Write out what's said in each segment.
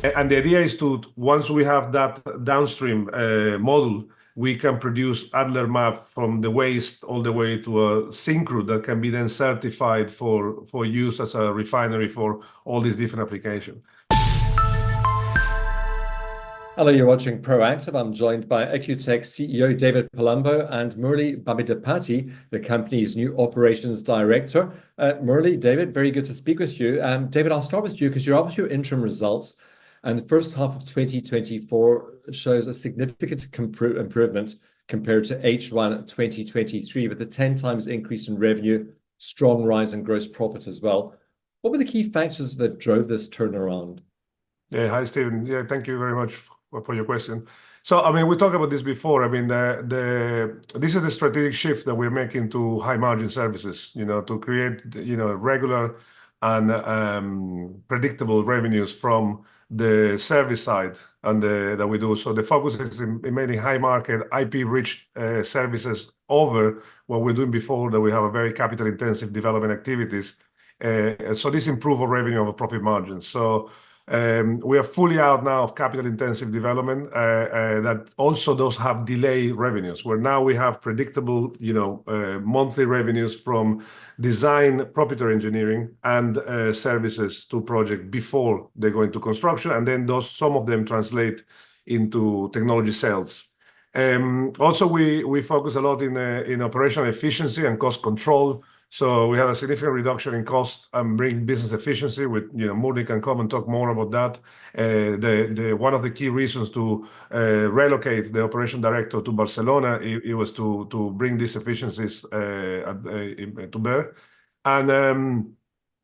And the idea is to, once we have that downstream model, we can produce Adler map from the waste all the way to a syncro that can be then certified for use as a refinery for all these different applications. Hello, you're watching Proactive. I'm joined by EQTEC CEO David Palumbo and Murli Bhamidipati, the company's new operations director. Murli, David, very good to speak with you. David, I'll start with you because you're up with your interim results, and the first half of 2024 shows a significant improvement compared to H1 2023, with a 10 times increase in revenue, strong rise in gross profit as well. What were the key factors that drove this turnaround? Yeah, hi, Stephen. Yeah, thank you very much for your question. So, I mean, we talked about this before. I mean, this is the strategic shift that we're making to high margin services, to create, regular and predictable revenues from the service side and that we do. So the focus is in making high market IP-rich services over what we're doing before, that we have a very capital-intensive development activities. So this improve our revenue over profit margins. So we are fully out now of capital-intensive development that also does have delay revenues, where now we have predictable, monthly revenues from design, proprietary engineering, and services to project before they go into construction, and then some of them translate into technology sales. Also, we focus a lot in operational efficiency and cost control. So we have a significant reduction in cost and bring business efficiency. With Murli can come and talk more about that. One of the key reasons to relocate the operation director to Barcelona, it was to bring these efficiencies to bear. And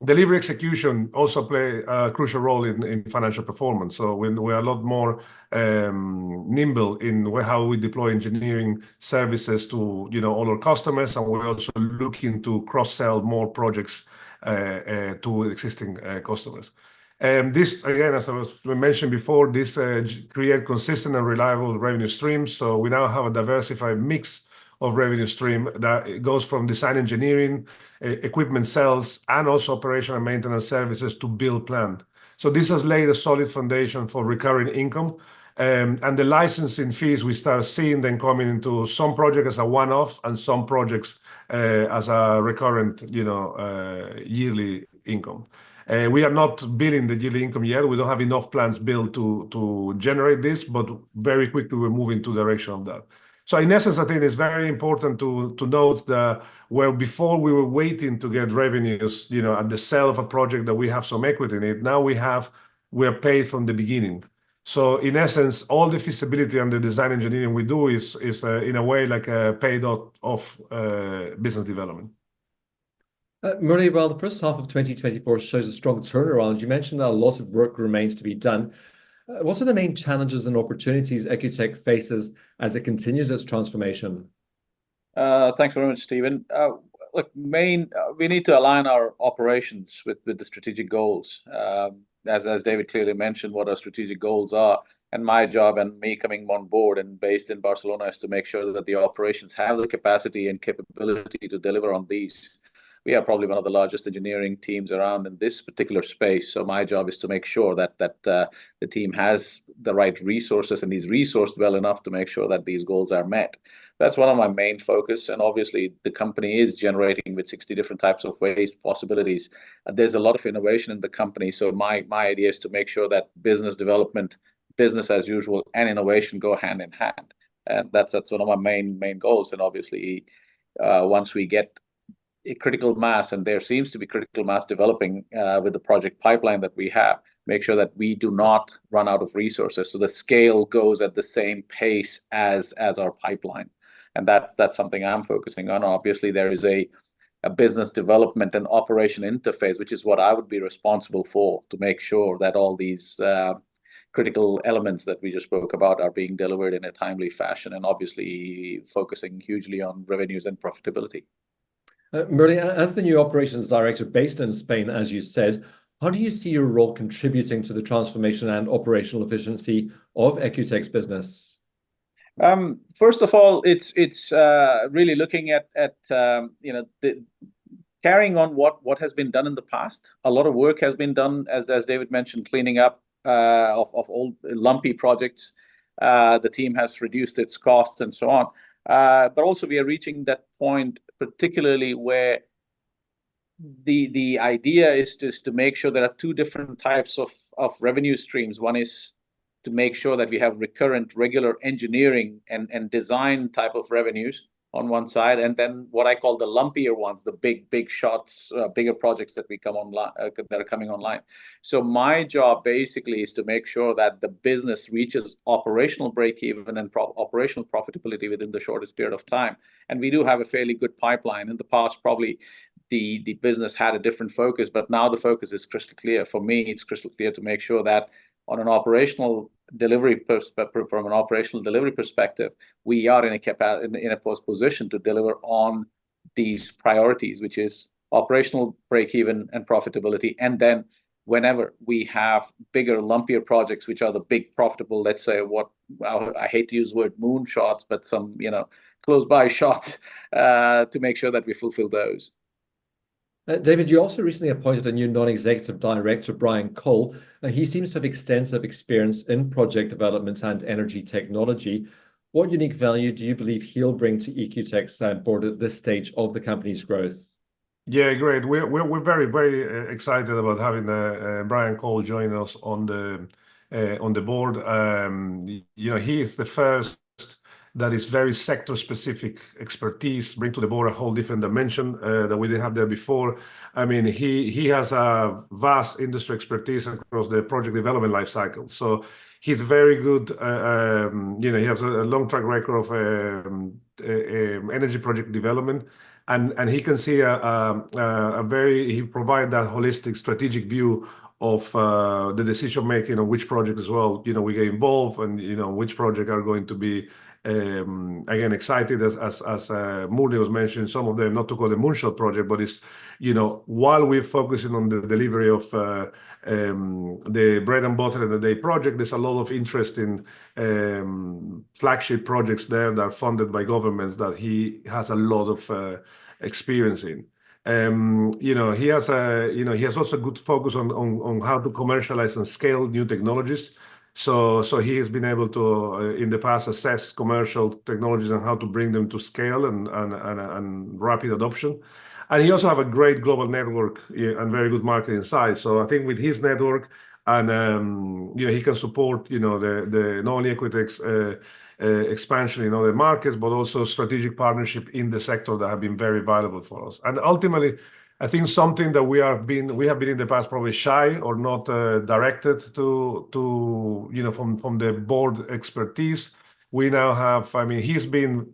delivery execution also play a crucial role in financial performance. So we are a lot more nimble in how we deploy engineering services to all our customers, and we're also looking to cross-sell more projects to existing customers. This, again, as we mentioned before, this create consistent and reliable revenue streams. So we now have a diversified mix of revenue stream that goes from design engineering, equipment sales, and also operation and maintenance services to build plant. So this has laid a solid foundation for recurring income. And the licensing fees we start seeing then coming into some projects as a one-off and some projects as a recurrent, yearly income. We are not billing the yearly income yet. We don't have enough plants built to generate this, but very quickly we're moving to the direction of that. So in essence, I think it's very important to note that where before we were waiting to get revenues, at the sale of a project that we have some equity in it, now we are paid from the beginning. So in essence, all the feasibility and the design engineering we do is in a way like a paid off business development. Murli, well, the first half of 2024 shows a strong turnaround. You mentioned that a lot of work remains to be done. What are the main challenges and opportunities EQTEC faces as it continues its transformation? Thanks very much, Stephen. Look, we need to align our operations with the strategic goals. As David clearly mentioned, what our strategic goals are, and my job and me coming on board and based in Barcelona is to make sure that the operations have the capacity and capability to deliver on these. We are probably one of the largest engineering teams around in this particular space. So my job is to make sure that the team has the right resources and is resourced well enough to make sure that these goals are met. That's one of my main focus. And obviously, the company is generating with 60 different types of waste possibilities. There's a lot of innovation in the company. So my idea is to make sure that business development, business as usual, and innovation go hand in hand. And that's one of my main goals. And obviously, once we get a critical mass, and there seems to be critical mass developing with the project pipeline that we have, make sure that we do not run out of resources. So the scale goes at the same pace as our pipeline. And that's something I'm focusing on. Obviously, there is a business development and operation interface, which is what I would be responsible for, to make sure that all these critical elements that we just spoke about are being delivered in a timely fashion, and obviously focusing hugely on revenues and profitability. Murli, as the new operations director based in Spain, as you said, how do you see your role contributing to the transformation and operational efficiency of EQTEC's business? First of all, it's really looking at carrying on what has been done in the past. A lot of work has been done, as David mentioned, cleaning up of old lumpy projects. The team has reduced its costs and so on. But also we are reaching that point, particularly where the idea is to make sure there are two different types of revenue streams. One is to make sure that we have recurrent, regular engineering and design type of revenues on one side, and then what I call the lumpier ones, the big shots, bigger projects that we come online, that are coming online. So my job basically is to make sure that the business reaches operational break-even and operational profitability within the shortest period of time. And we do have a fairly good pipeline. In the past, probably the business had a different focus, but now the focus is crystal clear. For me, it's crystal clear to make sure that on an operational delivery perspective, we are in a position to deliver on these priorities, which is operational break-even and profitability. And then whenever we have bigger, lumpier projects, which are the big profitable, let's say I hate to use the word moonshots, but some close by shots, to make sure that we fulfill those. David, you also recently appointed a new non-executive director, Brian Cole. He seems to have extensive experience in project development and energy technology. What unique value do you believe he'll bring to EQTEC's board at this stage of the company's growth? Yeah, great. We're very, very excited about having Brian Cole join us on the board. He is the first that is very sector-specific expertise, bring to the board a whole different dimension that we didn't have there before. I mean, he has a vast industry expertise across the project development life cycle. So he's very good. He has a long track record of energy project development, and he can see he provide that holistic strategic view of the decision making on which project as well. We get involved, and which project are going to be. Again, excited as Murli was mentioning, some of them, not to call them moonshot project, but it's, while we're focusing on the delivery of the bread and butter of the day project, there's a lot of interest in flagship projects there that are funded by governments that he has a lot of experience in. He has also good focus on how to commercialize and scale new technologies. So he has been able to, in the past, assess commercial technologies and how to bring them to scale and rapid adoption. And he also have a great global network and very good marketing side. So I think with his network and he can support the not only EQTEC's expansion in other markets, but also strategic partnership in the sector that have been very valuable for us. And ultimately, I think something that we have been in the past probably shy or not directed to from the board expertise. We now have, he's been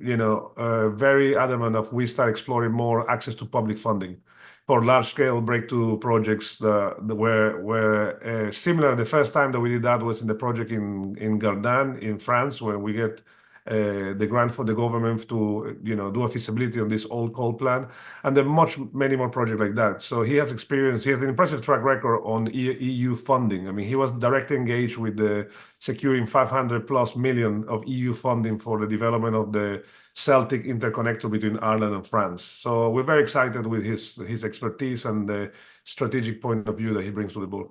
very adamant of we start exploring more access to public funding for large scale breakthrough projects where similar. The first time that we did that was in the project in Gardanne in France, where we get the grant for the government to do a feasibility on this old coal plant, and there are many more projects like that. So he has experience. He has an impressive track record on EU funding. He was directly engaged with the securing 500+ million of EU funding for the development of the Celtic interconnector between Ireland and France. So we're very excited with his expertise and the strategic point of view that he brings to the board.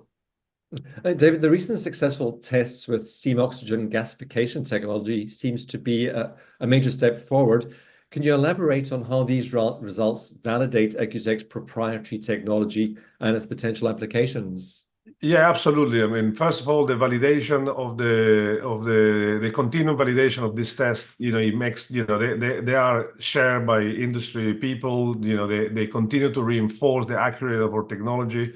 David, the recent successful tests with steam oxygen gasification technology seems to be a major step forward. Can you elaborate on how these results validate EQTEC's proprietary technology and its potential applications? Yeah, absolutely. First of all, the validation of the continued validation of this test, it makes, they are shared by industry people. They continue to reinforce the accuracy of our technology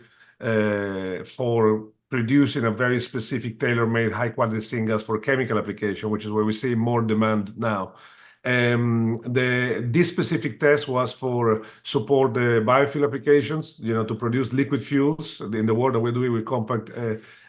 for producing a very specific, tailor-made, high-quality syngas for chemical application, which is where we see more demand now. This specific test was for support the biofuel applications, to produce liquid fuels in the work that we're doing with compact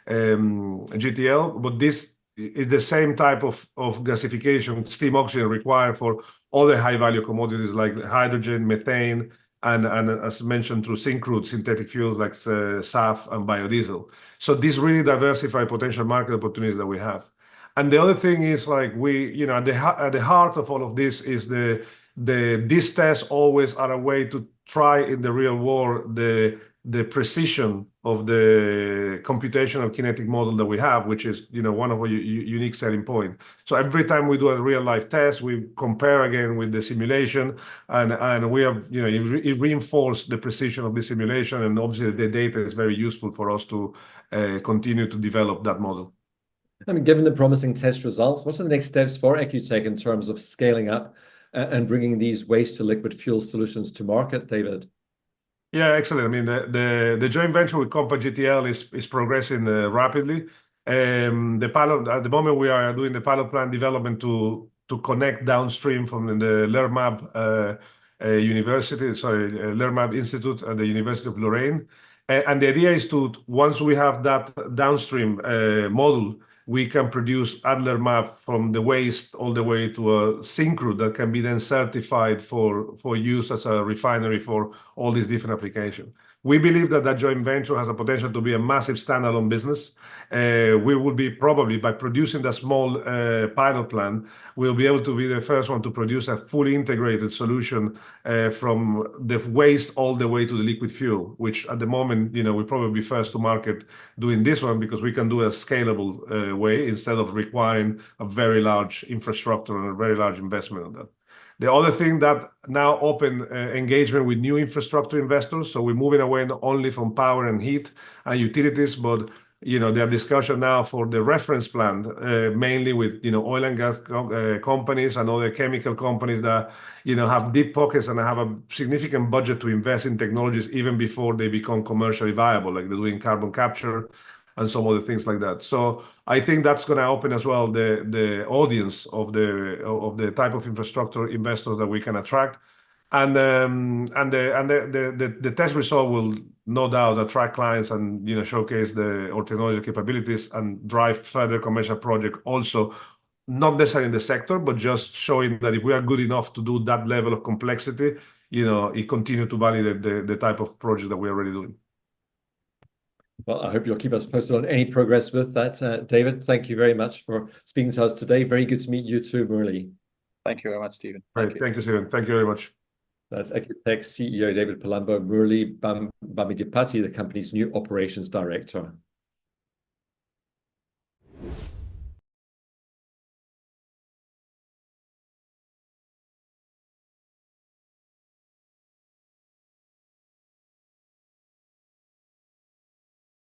GTL. But this is the same type of gasification, steam oxygen, required for other high-value commodities like hydrogen, methane, and as mentioned, through syncrude synthetic fuels like SAF and biodiesel. So these really diversify potential market opportunities that we have. And the other thing is, like, at the heart of all of this is these tests always are a way to try in the real world the the precision of the computational kinetic model that we have, which is, one of our unique selling point. So every time we do a real life test, we compare again with the simulation, and we have, it reinforced the precision of the simulation, and obviously the data is very useful for us to continue to develop that model. I mean, given the promising test results, what's the next steps for EQTEC in terms of scaling up and bringing these waste to liquid fuel solutions to market, David? Yeah, excellent. I mean, the joint venture with Compa GTL is progressing rapidly. The pilot at the moment, we are doing the pilot plant development to connect downstream from the LERMAB LERMAB Institute at the University of Lorraine. And the idea is to, once we have that downstream model, we can produce at LERMAB from the waste all the way to a syncrude that can be then certified for use as a refinery for all these different applications. We believe that joint venture has a potential to be a massive standalone business. We will be probably, by producing the small pilot plant, we'll be able to be the first one to produce a fully integrated solution from the waste all the way to the liquid fuel, which at the moment, we'll probably be first to market doing this one, because we can do a scalable way instead of requiring a very large infrastructure and a very large investment on that. The other thing that now open engagement with new infrastructure investors. So we're moving away not only from power and heat and utilities, but they have discussion now for the reference plant, mainly with oil and gas companies and other chemical companies that have deep pockets and have a significant budget to invest in technologies even before they become commercially viable, like they're doing carbon capture and some other things like that. So I think that's going to open as well the audience of the type of infrastructure investors that we can attract, and the test result will no doubt attract clients and showcase our technology capabilities and drive further commercial project also, not necessarily in the sector, but just showing that if we are good enough to do that level of complexity, it continue to validate the type of project that we're already doing. Well, I hope you'll keep us posted on any progress with that, David. Thank you very much for speaking to us today. Very good to meet you too, Murli. Thank you very much, Stephen. Thank you, Stephen. Thank you very much. That's EQTEC CEO David Palumbo, Murli Bhamidipati, the company's new operations director.